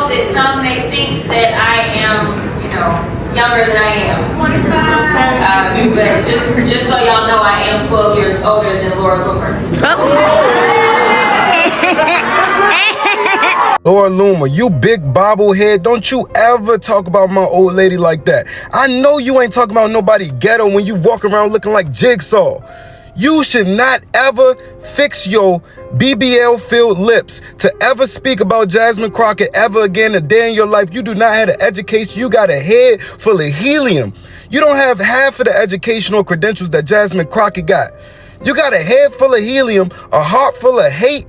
that some may think that I am, younger than I am. 25. But just so y'all know, I am 12 years older than Laura Loomer. Laura Loomer, you big bobblehead, don't you ever talk about my old lady like that. I know you ain't talking about nobody ghetto when you walk around looking like Jigsaw. You should not ever fix your BBL-filled lips to ever speak about Jasmine Crockett ever again a day in your life. You do not have an education. You got a head full of helium. You don't have half of the educational credentials that Jasmine Crockett got. You got a head full of helium, a heart full of hate,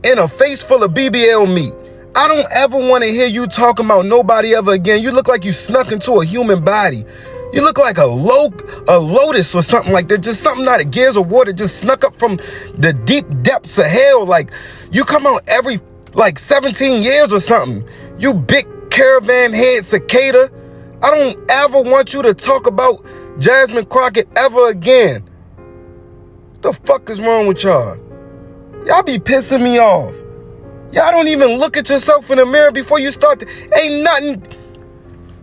and a face full of BBL meat. I don't ever want to hear you talking about nobody ever again. You look like you snuck into a human body. You look like a lotus or something like that. Just something out of Gears of War that just snuck up from the deep depths of hell. Like, you come out every, 17 years or something. You big caravan head cicada. I don't ever want you to talk about Jasmine Crockett ever again. What the fuck is wrong with y'all? Y'all be pissing me off. Y'all don't even look at yourself in the mirror before you start. Ain't nothing.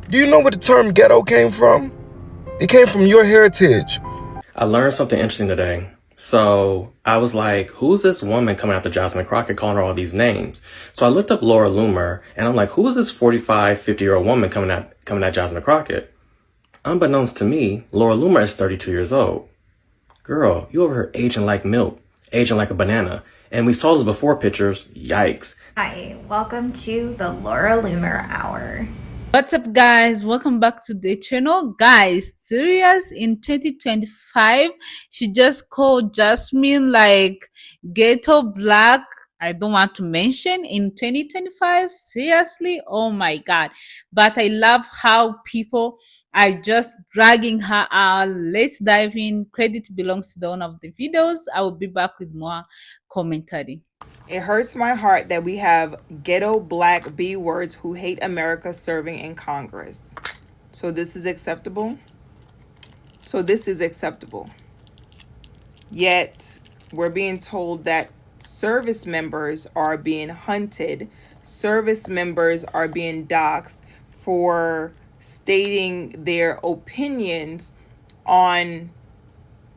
Do you know where the term ghetto came from? It came from your heritage. I learned something interesting today. So I was like, who's this woman coming after Jasmine Crockett calling her all these names? So I looked up Laura Loomer and I'm like, who is this 45, 50-year-old woman coming at Jasmine Crockett? Unbeknownst to me, Laura Loomer is 32 years old. Girl, you over here aging like milk, aging like a banana. And we saw those before pictures. Yikes. Hi, welcome to the Laura Loomer Hour. What's up, guys? Welcome back to the channel. Guys, serious, in 2025 she just called Jasmine like ghetto black. I don't want to mention in 2025. Seriously, oh my god. But I love how people are just dragging her out. Let's dive in. Credit belongs to the owner of the videos. I will be back with more commentary. It hurts my heart that we have ghetto black B words who hate America serving in Congress. So this is acceptable? Yet we're being told that service members are being hunted. Service members are being doxxed for stating their opinions on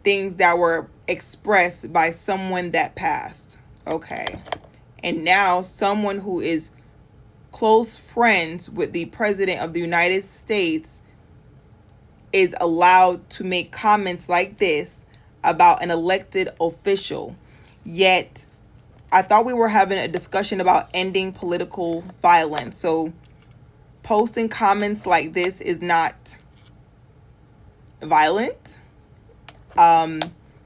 things that were expressed by someone that passed. Okay. And now someone who is close friends with the President of the United States is allowed to make comments like this about an elected official. Yet I thought we were having a discussion about ending political violence. So posting comments like this is not violent.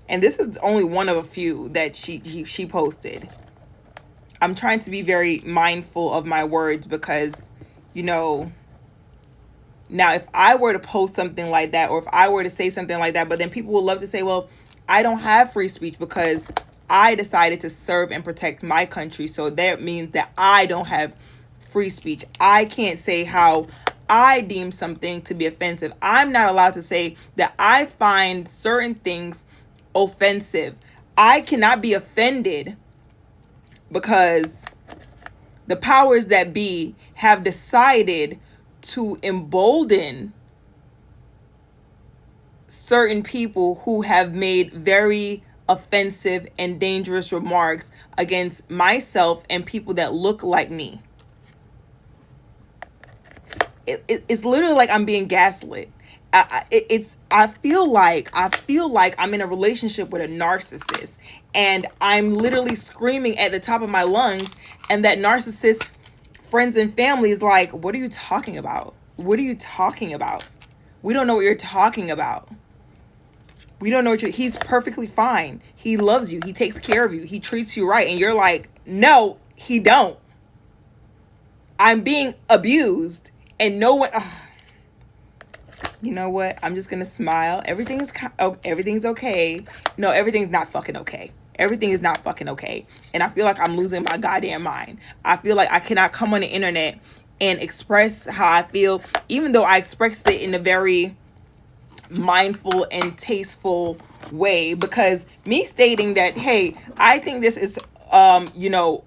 And this is only one of a few that she posted. I'm trying to be very mindful of my words because, now if I were to post something like that, or if I were to say something like that, but then people will love to say, well, I don't have free speech because I decided to serve and protect my country. So that means that I don't have free speech. I can't say how I deem something to be offensive. I'm not allowed to say that I find certain things offensive. I cannot be offended because the powers that be have decided to embolden certain people who have made very offensive and dangerous remarks against myself and people that look like me. It's literally like I'm being gaslit. I feel like I'm in a relationship with a narcissist, and I'm literally screaming at the top of my lungs, and that narcissist's friends and family is like, what are you talking about? What are you talking about? We don't know what you're talking about. We don't know what he's perfectly fine. He loves you. He takes care of you. He treats you right. And you're like, no, he don't. I'm being abused and no one, you know what? I'm just going to smile. Everything's okay. No, everything's not fucking okay. Everything is not fucking okay. And I feel like I'm losing my goddamn mind. I feel like I cannot come on the internet and express how I feel, even though I expressed it in a very mindful and tasteful way, because me stating that, hey, I think this is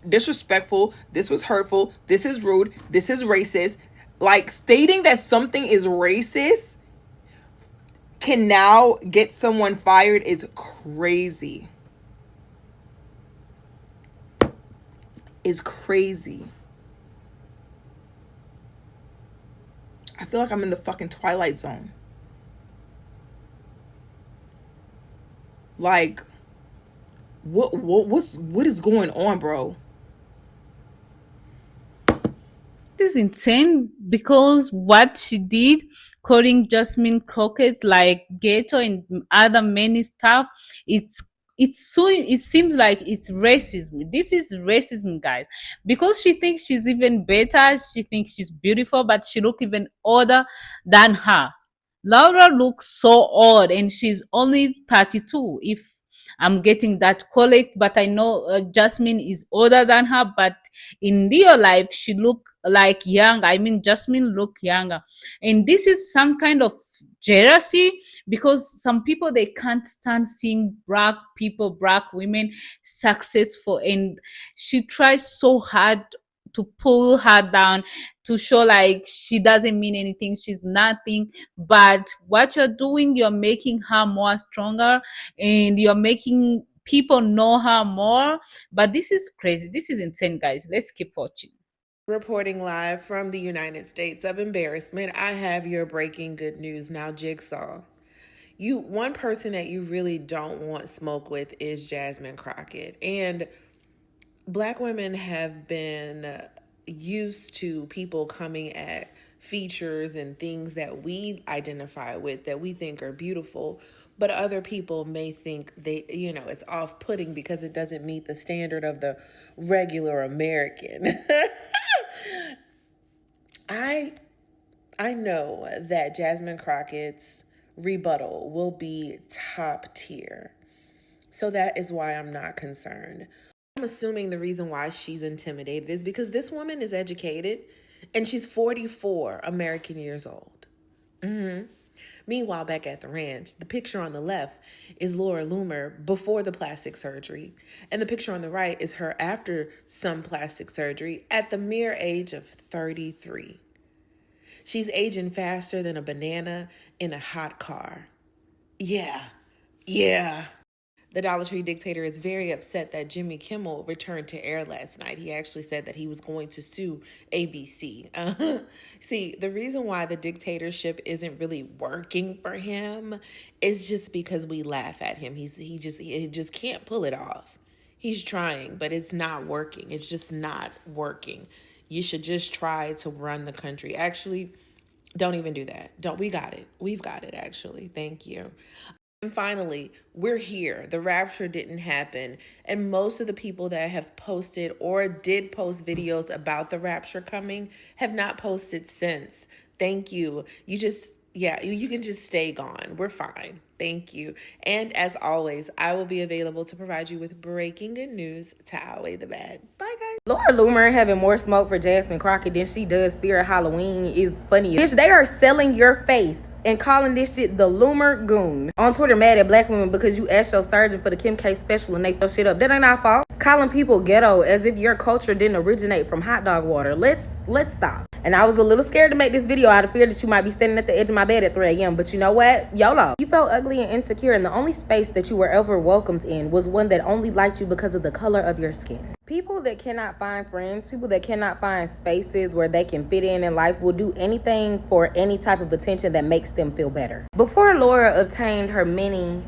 disrespectful, this was hurtful, this is rude, this is racist. Like, stating that something is racist can now get someone fired is crazy. Is crazy. I feel like I'm in the fucking Twilight Zone. Like, what is going on, bro? This is insane because what she did, calling Jasmine Crockett like ghetto and other many stuff, it seems like it's racism. This is racism, guys, because she thinks she's even better. She thinks she's beautiful, but she look even older than her. Laura looks so old and she's only 32, if I'm getting that correct. But I know Jasmine is older than her, but in real life she look like young. I mean, Jasmine look younger. And this is some kind of jealousy, because some people, they can't stand seeing black people, black women successful, and she tries so hard to pull her down, to show like she doesn't mean anything, she's nothing. But what you're doing, you're making her more stronger, and you're making people know her more. But this is crazy, this is insane, guys. Let's keep watching. Reporting live from the United States of Embarrassment, I have your breaking good news now, Jigsaw. One person that you really don't want smoke with is Jasmine Crockett. And Black women have been used to people coming at features and things that we identify with, that we think are beautiful, but other people may think it's off-putting because it doesn't meet the standard of the regular American. I know that Jasmine Crockett's rebuttal will be top tier. So that is why I'm not concerned. I'm assuming the reason why she's intimidated is because this woman is educated and she's 44 American years old. Meanwhile, back at the ranch, the picture on the left is Laura Loomer before the plastic surgery. And the picture on the right is her after some plastic surgery at the mere age of 33. She's aging faster than a banana in a hot car. Yeah. The Dollar Tree dictator is very upset that Jimmy Kimmel returned to air last night. He actually said that he was going to sue ABC. See, the reason why the dictatorship isn't really working for him is just because we laugh at him. He just can't pull it off. He's trying, but it's not working. It's just not working. You should just try to run the country. Actually, don't even do that. We got it. We've got it, actually. Thank you. And finally, we're here. The rapture didn't happen. And most of the people that have posted or did post videos about the rapture coming have not posted since. Thank you. You can just stay gone. We're fine. Thank you. And as always, I will be available to provide you with breaking good news to outweigh the bad. Bye, guys. Laura Loomer having more smoke for Jasmine Crockett than she does Spirit Halloween is funny. Bitch, they are selling your face and calling this shit the Loomer Goon. On Twitter, mad at black women because you asked your surgeon for the Kim K special and they throw shit up. That ain't our fault. Calling people ghetto as if your culture didn't originate from hot dog water. Let's stop. And I was a little scared to make this video out of fear that you might be standing at the edge of my bed at 3 a.m. But you know what? YOLO. You felt ugly and insecure, and the only space that you were ever welcomed in was one that only liked you because of the color of your skin. People that cannot find friends, people that cannot find spaces where they can fit in life will do anything for any type of attention that makes them feel better. Before Laura obtained her many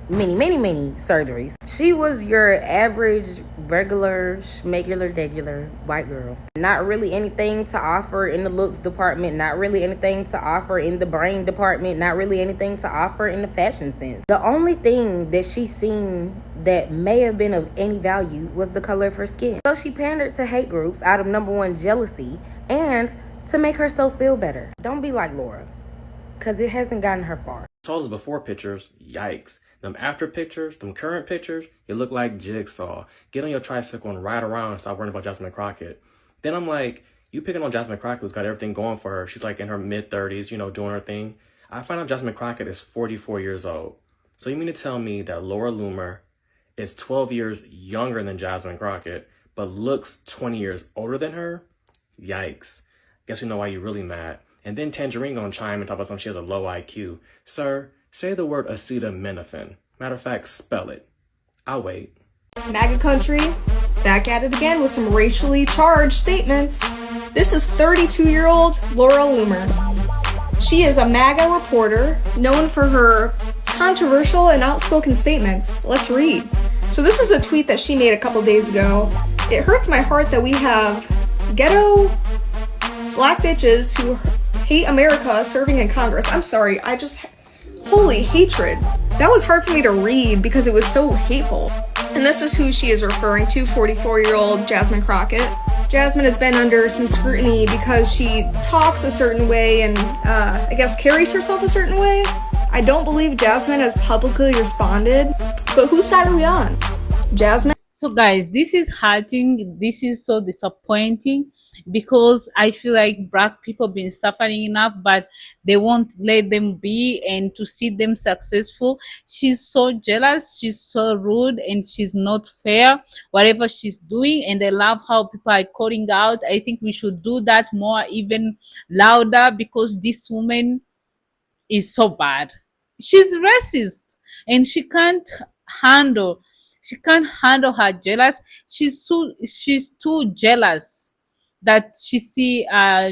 surgeries, she was your average, regular, schmegular, degular white girl. Not really anything to offer in the looks department, not really anything to offer in the brain department, not really anything to offer in the fashion sense. The only thing that she seen that may have been of any value was the color of her skin. So she pandered to hate groups out of number one, jealousy, and to make herself feel better. Don't be like Laura, because it hasn't gotten her far. Saw those before pictures, yikes. Them after pictures, them current pictures, you look like Jigsaw. Get on your tricycle and ride around and stop worrying about Jasmine Crockett. Then I'm like, you picking on Jasmine Crockett who's got everything going for her. She's like in her mid-30s, doing her thing. I find out Jasmine Crockett is 44 years old. So you mean to tell me that Laura Loomer is 12 years younger than Jasmine Crockett, but looks 20 years older than her, yikes. Guess we know why you're really mad. And then Tangerine gonna chime and talk about something she has a low IQ. Sir, say the word acetaminophen. Matter of fact, spell it. I'll wait. MAGA country, back at it again with some racially charged statements. This is 32-year-old Laura Loomer. She is a MAGA reporter known for her controversial and outspoken statements. Let's read. So this is a tweet that she made a couple days ago. It hurts my heart that we have ghetto black bitches who hate America serving in Congress. I'm sorry, holy hatred. That was hard for me to read because it was so hateful. And this is who she is referring to, 44-year-old Jasmine Crockett. Jasmine has been under some scrutiny because she talks a certain way and I guess carries herself a certain way. I don't believe Jasmine has publicly responded, but whose side are we on? Jasmine? So guys, this is hurting. This is so disappointing because I feel like black people been suffering enough, but they won't let them be and to see them successful. She's so jealous, she's so rude, and she's not fair whatever she's doing. And I love how people are calling out. I think we should do that more, even louder, because this woman is so bad. She's racist and handle she can't handle her jealous. She's too jealous that she see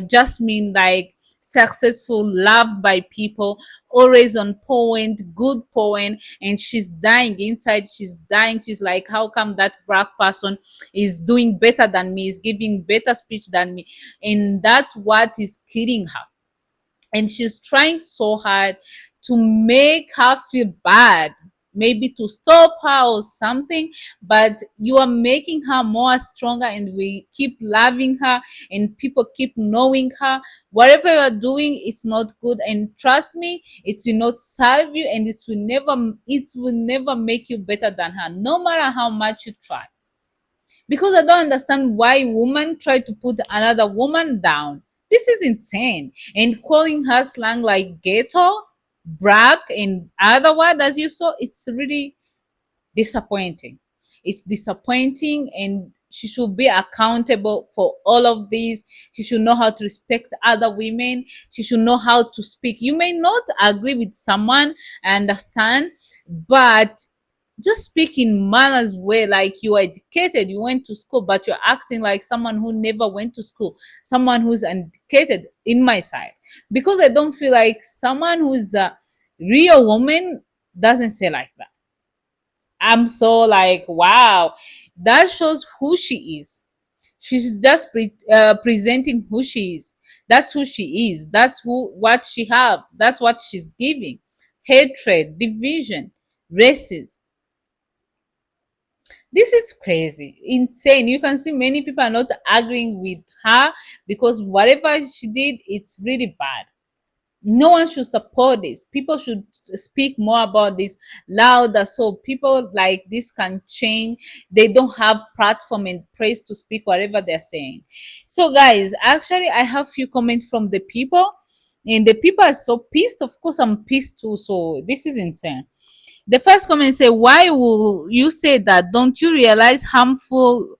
Jasmine like successful, loved by people, always on point, good point, and she's dying inside. She's dying. She's like, how come that black person is doing better than me, is giving better speech than me? And that's what is killing her. And she's trying so hard to make her feel bad, maybe to stop her or something, but you are making her more stronger, and we keep loving her and people keep knowing her. Whatever you're doing, it's not good, and trust me, it will not serve you, and it will never make you better than her, no matter how much you try. Because I don't understand why women try to put another woman down. This is insane. And calling her slang like ghetto, brag, and other word as you saw, it's really disappointing. It's disappointing, and she should be accountable for all of these. She should know how to respect other women. She should know how to speak. You may not agree with someone, I understand, but just speak in manners way, like you are educated, you went to school, but you're acting like someone who never went to school, someone who's uneducated in my side. Because I don't feel like someone who's a real woman doesn't say like that. I'm so like, wow, that shows who she is. She's just presenting who she is. That's who she is. That's what she have. That's what she's giving. Hatred, division, racism. This is crazy, insane. You can see many people are not agreeing with her because whatever she did, it's really bad. No one should support this. People should speak more about this louder so people like this can change. They don't have platform and praise to speak whatever they're saying. So guys, actually I have few comments from the people, and the people are so pissed. Of course I'm pissed too, so this is insane. The first comment say, why will you say that? Don't you realize how harmful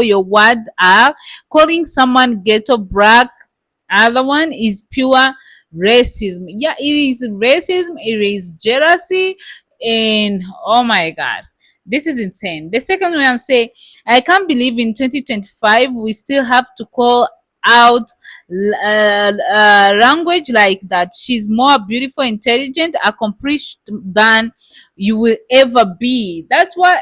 your words are? Calling someone ghetto, brag, other one is pure racism. Yeah, it is racism, it is jealousy, and oh my god, this is insane. The second one say, I can't believe in 2025 we still have to call out language like that. She's more beautiful, intelligent, accomplished than you will ever be. That's what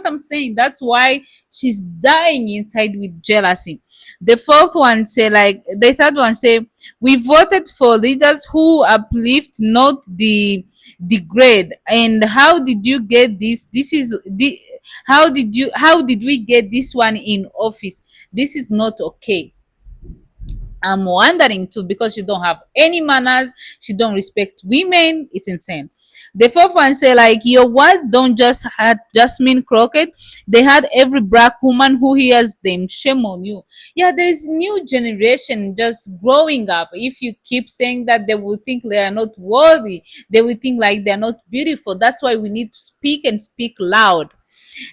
I'm saying. That's why she's dying inside with jealousy. The fourth one say, like the third one say, we voted for leaders who uplift, not degrade. And how did you get this? This is the how did we get this one in office? This is not okay. I'm wondering too, because she don't have any manners, she don't respect women. It's insane. The fourth one say like, your wife don't just had Jasmine Crockett, they had every black woman who hears them. Shame on you. Yeah, there's new generation just growing up. If you keep saying that, they will think they are not worthy, they will think like they're not beautiful. That's why we need to speak and speak loud.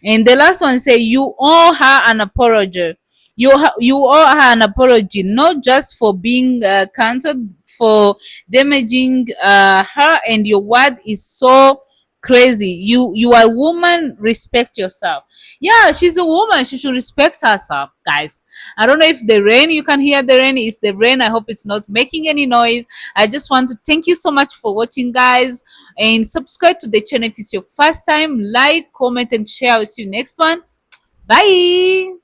And the last one say, you owe her an apology. You owe her an apology, not just for being cancelled, for damaging her. And your word is so crazy. You are a woman, respect yourself. Yeah, she's a woman, she should respect herself, guys. I don't know if the rain, you can hear the rain, is the rain. I hope it's not making any noise. I just want to thank you so much for watching, guys, and subscribe to the channel if it's your first time. Like, comment, and share. I'll see you next one. Bye.